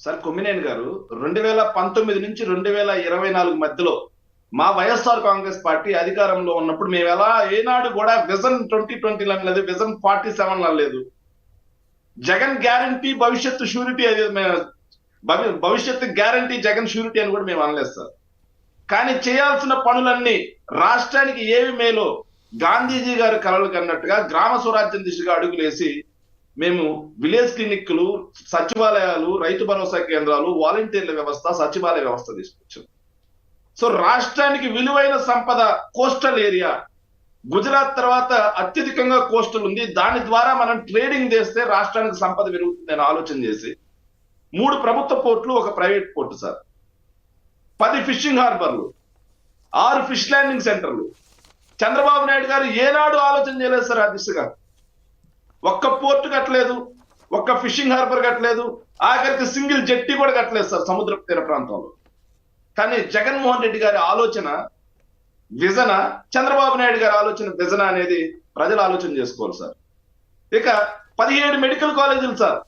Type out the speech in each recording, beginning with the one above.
Sir Kommineni గారు 2019 నుంచి 2024 మధ్యలో మా వైఎస్ఆర్ కాంగ్రెస్ పార్టీ అధికారంలో ఉన్నప్పుడు మేము ఎలా ఏనాడు కూడా విజన్ 2020 అనలేదు, విజన్ 47 అనలేదు. జగన్ గ్యారంటీ భవిష్యత్తు షూరిటీ అది భవిష్యత్తు గ్యారంటీ జగన్ షూరిటీ అని కూడా మేము అనలేదు సార్. కానీ చేయాల్సిన పనులన్నీ రాష్ట్రానికి ఏవి మేలో గాంధీజీ గారు కలలు కన్నట్టుగా గ్రామ స్వరాజ్యం దిశగా అడుగులేసి మేము విలేజ్ క్లినిక్లు, సచివాలయాలు, రైతు భరోసా కేంద్రాలు, వాలంటీర్ల వ్యవస్థ, సచివాలయ వ్యవస్థ తీసుకొచ్చాం. సో రాష్ట్రానికి విలువైన సంపద కోస్టల్ ఏరియా, గుజరాత్ తర్వాత అత్యధికంగా కోస్టల్ ఉంది. దాని ద్వారా మనం ట్రేడింగ్ చేస్తే రాష్ట్రానికి సంపద పెరుగుతుందని ఆలోచన చేసి 3 ప్రభుత్వ పోర్టులు, 1 ప్రైవేట్ పోర్టు సార్, 10 ఫిషింగ్ హార్బర్లు, 6 ఫిష్ ల్యాండింగ్ సెంటర్లు. చంద్రబాబు నాయుడు గారు ఏనాడు ఆలోచన చేయలేదు సార్ ఆ దిశగా. ఒక్క పోర్టు కట్టలేదు, ఒక్క ఫిషింగ్ హార్బర్ కట్టలేదు, ఆఖరికి సింగిల్ జెట్టి కూడా కట్టలేదు సార్ సముద్ర తీర ప్రాంతంలో. కానీ జగన్మోహన్ రెడ్డి గారి ఆలోచన విజన, చంద్రబాబు నాయుడు గారి ఆలోచన విజన అనేది ప్రజలు ఆలోచన చేసుకోవాలి సార్. ఇక 17 మెడికల్ కాలేజీలు సార్,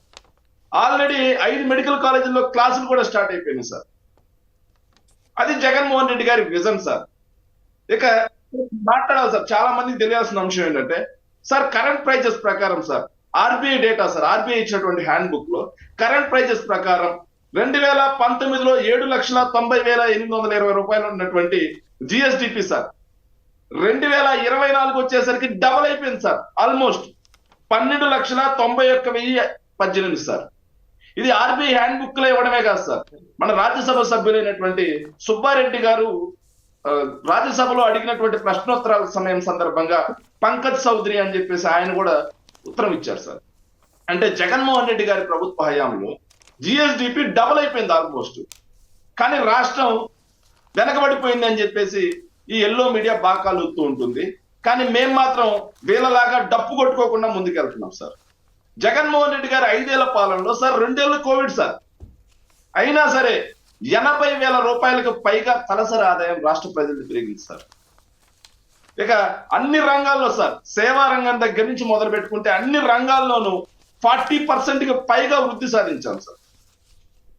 ఆల్రెడీ 5 మెడికల్ కాలేజీల్లో క్లాసులు కూడా స్టార్ట్ అయిపోయినాయి సార్. అది జగన్మోహన్ రెడ్డి గారి విజన్ సార్. ఇక మాట్లాడాలి సార్, చాలా మందికి తెలియాల్సిన అంశం ఏంటంటే సార్, కరెంట్ ప్రైజెస్ ప్రకారం sir, RBI data sir, RBI ఇచ్చినటువంటి హ్యాండ్ బుక్ లో కరెంట్ ప్రైజెస్ ప్రకారం 2019లో 7,90,820 రూపాయలు ఉన్నటువంటి జిఎస్డిపి సార్ 2024 వచ్చేసరికి డబల్ అయిపోయింది సార్. Almost 12,91,018 sir. ఇది ఆర్బీఐ హ్యాండ్ బుక్ లో ఇవ్వడమే కాదు సార్, మన రాజ్యసభ సభ్యులైనటువంటి సుబ్బారెడ్డి గారు రాజ్యసభలో అడిగినటువంటి ప్రశ్నోత్తరాల సమయం సందర్భంగా పంకజ్ చౌదరి అని చెప్పేసి ఆయన కూడా ఉత్తరం ఇచ్చారు సార్. అంటే జగన్మోహన్ రెడ్డి గారి ప్రభుత్వ హయాంలో జిఎస్డిపి డబుల్ అయిపోయింది ఆల్మోస్ట్. కానీ రాష్ట్రం వెనకబడిపోయింది అని చెప్పేసి ఈ ఎల్లో మీడియా బాకాలుతూ ఉంటుంది. కానీ మేము మాత్రం వీళ్ళలాగా డప్పు కొట్టుకోకుండా ముందుకెళ్తున్నాం సార్. జగన్మోహన్ రెడ్డి గారి 5 ఏళ్ల పాలనలో సార్ 2 ఏళ్ళు కోవిడ్ సార్, అయినా సరే 80,000 రూపాయలకు పైగా తలసరి ఆదాయం రాష్ట్ర ప్రజలకు పెరిగింది సార్. ఇక అన్ని రంగాల్లో సార్, సేవా రంగం దగ్గర నుంచి మొదలు పెట్టుకుంటే అన్ని రంగాల్లోనూ 40% పైగా వృద్ధి సాధించాం సార్.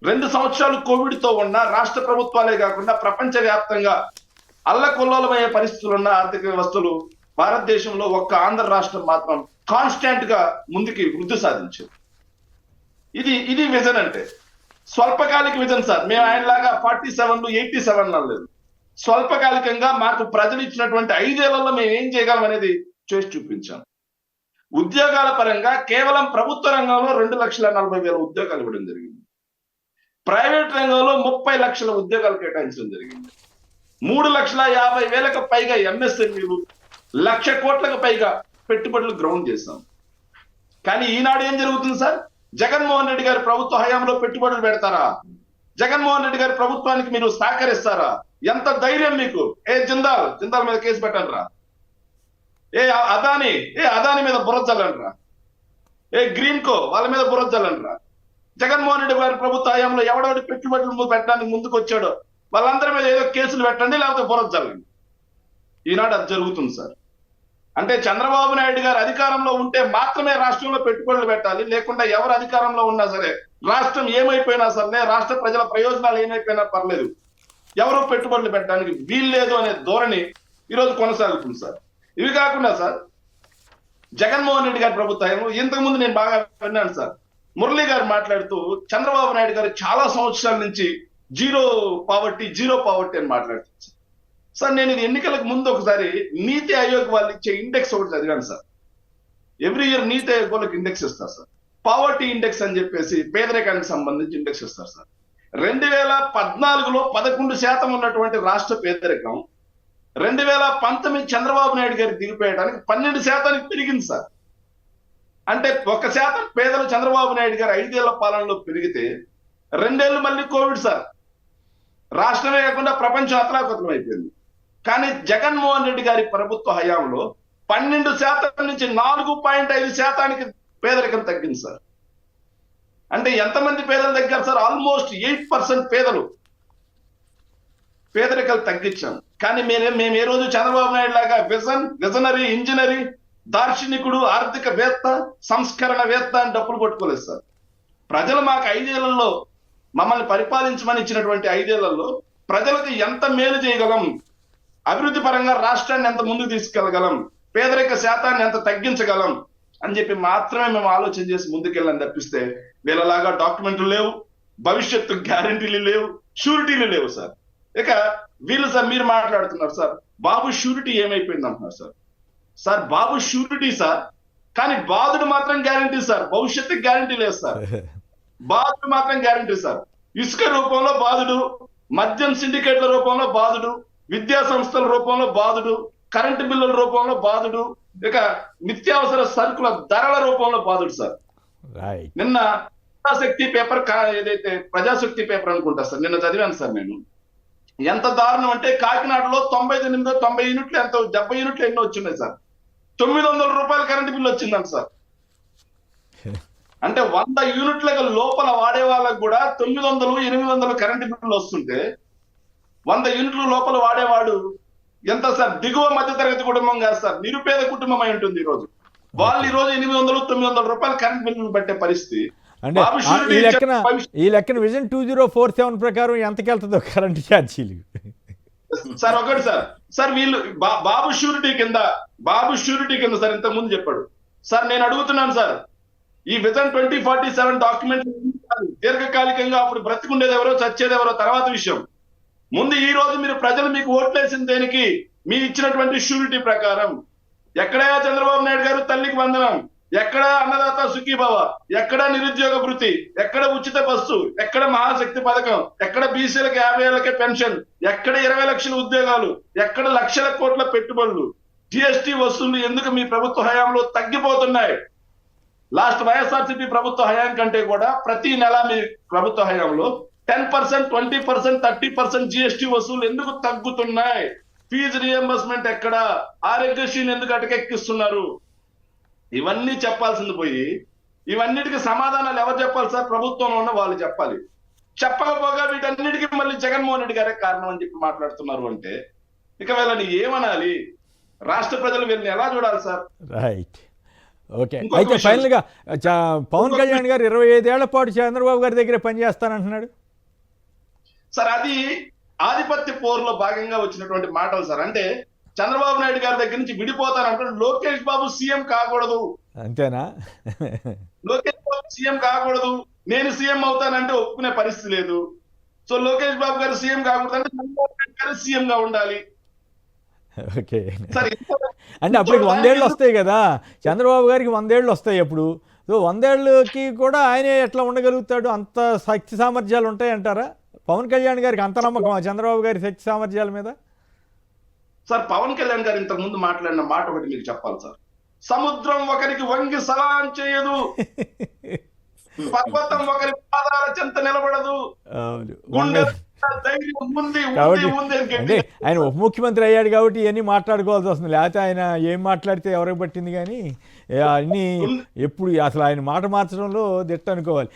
2 సంవత్సరాలు కోవిడ్ తో ఉన్న రాష్ట్ర ప్రభుత్వాలే కాకుండా ప్రపంచ వ్యాప్తంగా అల్లకొల్లోలమయ్యే పరిస్థితులు ఉన్న ఆర్థిక వ్యవస్థలు భారతదేశంలో ఒక్క ఆంధ్ర రాష్ట్రం మాత్రం కాన్స్టాంట్ గా ముందుకి వృద్ధి సాధించింది. ఇది విజన్ అంటే స్వల్పకాలిక విజన్ సార్. మేము ఆయనలాగా 47లు 87 అనలేదు. స్వల్పకాలికంగా మాకు ప్రజలు ఇచ్చినటువంటి 5 ఏళ్లలో మేము ఏం చేయగలం అనేది చేసి చూపించాం. ఉద్యోగాల పరంగా కేవలం ప్రభుత్వ రంగంలో 2,40,000 ఉద్యోగాలు ఇవ్వడం జరిగింది. ప్రైవేట్ రంగంలో 30 లక్షల ఉద్యోగాలు కేటాయించడం జరిగింది. 3,50,000కు పైగా ఎంఎస్ఎంఈలు, 1,00,000 కోట్లకు పైగా పెట్టుబడులు గ్రౌండ్ చేశాం. కానీ ఈనాడు ఏం జరుగుతుంది సార్? జగన్మోహన్ రెడ్డి గారి ప్రభుత్వ హయాంలో పెట్టుబడులు పెడతారా? జగన్మోహన్ రెడ్డి గారి ప్రభుత్వానికి మీరు సహకరిస్తారా? ఎంత ధైర్యం మీకు? జిందాల్ మీద కేసు పెట్టండిరా, అదాని మీద బుర్ర చల్లండిరా, గ్రీన్కో వాళ్ళ మీద బుర్ర చల్లండిరా. జగన్మోహన్ రెడ్డి గారి ప్రభుత్వ హయాంలో ఎవడెవడి పెట్టుబడులు పెట్టడానికి ముందుకు వచ్చాడో వాళ్ళందరి మీద ఏదో కేసులు పెట్టండి, లేకపోతే బుర్ర చల్లండి. ఈనాడు అది జరుగుతుంది సార్. అంటే చంద్రబాబు నాయుడు గారు అధికారంలో ఉంటే మాత్రమే రాష్ట్రంలో పెట్టుబడులు పెట్టాలి, లేకుండా ఎవరు అధికారంలో ఉన్నా సరే, రాష్ట్రం ఏమైపోయినా సరే, రాష్ట్ర ప్రజల ప్రయోజనాలు ఏమైపోయినా పర్లేదు, ఎవరు పెట్టుబడులు పెట్టడానికి వీల్లేదు అనే ధోరణి ఈరోజు కొనసాగుతుంది సార్. ఇవి కాకుండా సార్, జగన్మోహన్ రెడ్డి గారి ప్రభుత్వం ఇంతకుముందు నేను బాగా విన్నాను సార్, మురళీ గారు మాట్లాడుతూ చంద్రబాబు నాయుడు గారు చాలా సంవత్సరాల నుంచి జీరో పావర్టీ అని మాట్లాడుతుంది సార్. నేను ఇది ఎన్నికలకు ముందు ఒకసారి నీతి ఆయోగ్ వాళ్ళు ఇచ్చే ఇండెక్స్ ఒకటి చదివాను సార్. ఎవ్రీ ఇయర్ నీతి ఆయోగ్ వాళ్ళకి ఇండెక్స్ ఇస్తారు సార్. పావర్టీ ఇండెక్స్ అని చెప్పేసి పేదరికానికి సంబంధించి ఇండెక్స్ ఇస్తారు సార్. 2014లో 11% ఉన్నటువంటి రాష్ట్ర పేదరికం 2019 చంద్రబాబు నాయుడు గారికి దిగిపోయడానికి 12% పెరిగింది సార్. అంటే 1% పేదలు చంద్రబాబు నాయుడు గారు 5 ఏళ్ల పాలనలో పెరిగితే 2 ఏళ్ళు మళ్ళీ కోవిడ్ సార్. రాష్ట్రమే కాకుండా ప్రపంచం అతలాకుతలం అయిపోయింది. కానీ జగన్మోహన్ రెడ్డి గారి ప్రభుత్వ హయాంలో 12% నుంచి 4.5% పేదరికం తగ్గింది సార్. అంటే ఎంతమంది పేదలు తగ్గారు సార్? ఆల్మోస్ట్ 8% పేదరికాలు తగ్గించాం. కానీ మేము ఏ రోజు చంద్రబాబు నాయుడు లాగా విజనరీ, ఇంజనరీ, దార్శనికుడు, ఆర్థికవేత్త, సంస్కరణవేత్త అని డప్పులు కొట్టుకోలేదు సార్. ప్రజలు మాకు 5 ఏళ్లలో మమ్మల్ని పరిపాలించమని ఇచ్చినటువంటి 5 ఏళ్లలో ప్రజలకు ఎంత మేలు చేయగలం, అభివృద్ధి పరంగా రాష్ట్రాన్ని ఎంత ముందుకు తీసుకెళ్లగలం, పేదరిక శాతాన్ని ఎంత తగ్గించగలం అని చెప్పి మాత్రమే మేము ఆలోచన చేసి ముందుకెళ్ళని తప్పిస్తే వీళ్ళలాగా డాక్యుమెంట్లు లేవు, భవిష్యత్తు గ్యారంటీలు లేవు, షూరిటీలు లేవు సార్. ఇక వీళ్ళు సార్ మీరు మాట్లాడుతున్నారు సార్, బాబు షూరిటీ ఏమైపోయింది అంటున్నారు సార్. సార్ బాబు షూరిటీ సార్, కానీ బాధుడు మాత్రం గ్యారంటీ సార్, భవిష్యత్తుకి గ్యారంటీ లేదు సార్. బాధుడు మాత్రం గ్యారంటీ సార్. ఇసుక రూపంలో బాధుడు, మద్యం సిండికేట్ల రూపంలో బాధుడు, విద్యా సంస్థల రూపంలో బాధుడు, కరెంటు బిల్లుల రూపంలో బాధుడు, ఇక నిత్యావసర సరుకుల ధరల రూపంలో బాధుడు సార్. నిన్న ప్రజాశక్తి పేపర్ ఏదైతే ప్రజాశక్తి పేపర్ అనుకుంటా సార్, నిన్న చదివాను సార్ నేను. ఎంత దారుణం అంటే కాకినాడలో 98-90 యూనిట్లు ఎంత 70 యూనిట్లు ఎన్నో వచ్చినాయి సార్. 900 రూపాయల కరెంటు బిల్లు వచ్చిందంట సార్. అంటే 100 యూనిట్ల లోపల వాడే వాళ్ళకు కూడా 900-800 కరెంటు బిల్లులు వస్తుంటే 100 యూనిట్ల లోపల వాడేవాడు ఎంత సార్? దిగువ మధ్యతరగతి కుటుంబం కాదు సార్, నిరుపేద కుటుంబం అయి ఉంటుంది ఈ రోజు. వాళ్ళు ఈ రోజు 800-900 రూపాయల కరెంట్ బిల్లులు పట్టే పరిస్థితి. అంటే ఈ లెక్కన విజన్ 2047 ప్రకారం ఎంతకెళ్తుందో కరెంట్ ఛార్జీలు సార్. ఒకటి సార్, సార్ వీళ్ళు బాబు షూరిటీ కింద సార్ ఇంతకు ముందు చెప్పాడు సార్. నేను అడుగుతున్నాను సార్, ఈ విజన్ 2047 డాక్యుమెంట్ దీర్ఘకాలికంగా అప్పుడు బ్రతికుండేది ఎవరో చచ్చేది ఎవరో తర్వాత విషయం. ముందు ఈ రోజు మీరు ప్రజలు మీకు ఓట్లేసిన దేనికి? మీ ఇచ్చినటువంటి షూరిటీ ప్రకారం. ఎక్కడ చంద్రబాబు నాయుడు గారు తల్లికి వందనం, ఎక్కడ అన్నదాత సుఖీభవ, ఎక్కడ నిరుద్యోగ భృతి, ఎక్కడ ఉచిత బస్సు, ఎక్కడ మహాశక్తి పథకం, ఎక్కడ బీసీలకు 50 ఏళ్లకే పెన్షన్, ఎక్కడ 20 లక్షల ఉద్యోగాలు, ఎక్కడ లక్షల కోట్ల పెట్టుబడులు, జిఎస్టీ వసూళ్లు ఎందుకు మీ ప్రభుత్వ హయాంలో తగ్గిపోతున్నాయి? లాస్ట్ వైఎస్ఆర్సీపీ ప్రభుత్వ హయాం కంటే కూడా ప్రతి నెల మీ ప్రభుత్వ హయాంలో 10%, 20%, 30% జిఎస్టీ వసూలు ఎందుకు తగ్గుతున్నాయి? ఫీజు రియంబర్స్మెంట్ ఎక్కడ? ఆరోగ్యశ్రీని ఎందుకు అటకెక్కిస్తున్నారు? ఇవన్నీ చెప్పాల్సింది పోయి ఇవన్నిటికీ సమాధానాలు ఎవరు చెప్పాలి సార్? ప్రభుత్వంలో ఉన్న వాళ్ళు చెప్పాలి. చెప్పకపోగా వీటన్నిటికీ మళ్ళీ జగన్మోహన్ రెడ్డి గారే కారణం అని చెప్పి మాట్లాడుతున్నారు అంటే ఇక వీళ్ళని ఏమనాలి? రాష్ట్ర ప్రజలు వీళ్ళని ఎలా చూడాలి సార్? Right, okay. అయితే ఫైనల్ గా పవన్ కళ్యాణ్ గారు 25 ఏళ్ల పాటు చంద్రబాబు గారి దగ్గర పనిచేస్తానంటున్నాడు సార్. అది ఆధిపత్య పోరులో భాగంగా వచ్చినటువంటి మాటలు సార్. అంటే చంద్రబాబు నాయుడు గారి దగ్గర నుంచి విడిపోతానంటే లోకేష్ బాబు సీఎం కాకూడదు, అంతేనా? లోకేష్ బాబు సీఎం కాకూడదు, నేను సీఎం అవుతానంటే ఒప్పుకునే పరిస్థితి లేదు. సో లోకేష్ బాబు గారు సీఎం కాకూడదు అంటే చంద్రబాబు నాయుడు గారు సీఎం గా ఉండాలి. ఓకే, అంటే అప్పటికి 100 ఏళ్ళు వస్తాయి కదా, చంద్రబాబు గారికి 100 ఏళ్ళు వస్తాయి అప్పుడు. సో 100 ఏళ్ళకి కూడా ఆయనే ఎట్లా ఉండగలుగుతాడు? అంత శక్తి సామర్థ్యాలు ఉంటాయంటారా? పవన్ కళ్యాణ్ గారికి అంత నమ్మకం చంద్రబాబు గారి శక్తి సామర్థ్యాల మీద? సార్ పవన్ కళ్యాణ్ గారు ఇంతకు ముందు మాట్లాడిన మాట ఒకటి మీకు చెప్పాలి సార్. సముద్రం ఒకరికి వంగి సలాం చేయదు, పర్వతం ఒకరి పాదాల చెంత నిలబడదు. కాబట్టి అంటే ఆయన ఉప ముఖ్యమంత్రి అయ్యాడు కాబట్టి ఇవన్నీ మాట్లాడుకోవాల్సి వస్తుంది. లేకపోతే ఆయన ఏం మాట్లాడితే ఎవరికి పట్టింది? కానీ అన్నీ ఎప్పుడు అసలు ఆయన మాట మార్చడంలో దిట్ట అనుకోవాలి.